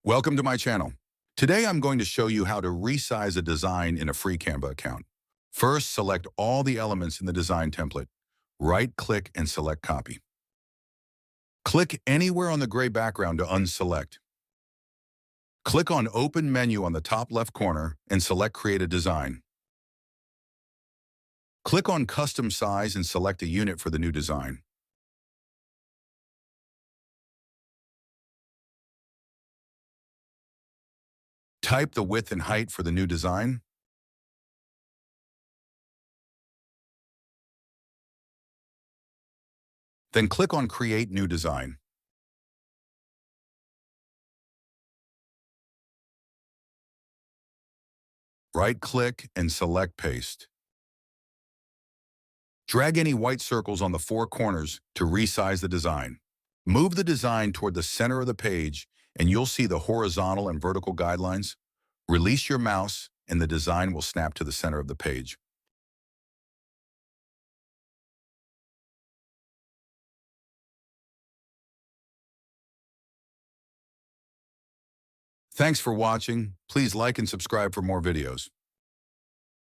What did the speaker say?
Welcome to my channel. Today I'm going to show you how to resize a design in a free Canva account. First, select all the elements in the design template. Right-click and select Copy. Click anywhere on the gray background to unselect. Click on Open Menu on the top left corner and select Create a Design. Click on Custom Size and select a unit for the new design. Type the width and height for the new design. Then click on Create New Design. Right-click and select Paste. Drag any white circles on the four corners to resize the design. Move the design toward the center of the page and you'll see the horizontal and vertical guidelines. Release your mouse and the design will snap to the center of the page. Thanks for watching. Please like and subscribe for more videos.